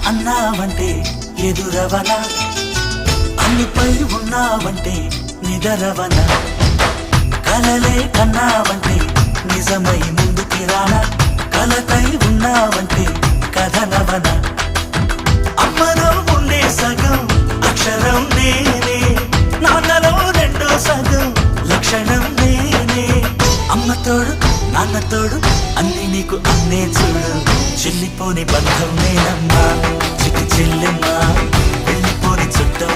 అన్నావంటే ఎదురవన, అన్నిపై ఉన్నావంటే నిదరవన, కలలే కన్నావంటే నిజమై ముందుకి రానా, కలతై ఉన్నావంటే కథనవన. అమ్మలో ఉండే సగం అక్షరం నేనే, నాన్నలో రెండో సగం లక్షణం నేనే. అమ్మ తోడు నాన్న తోడు అన్ని నీకు అన్నే చూడు, చెల్లిపోని బంధం నేనమ్మా చిటి చెల్లెమ్మా, వెళ్ళిపోని చుట్టం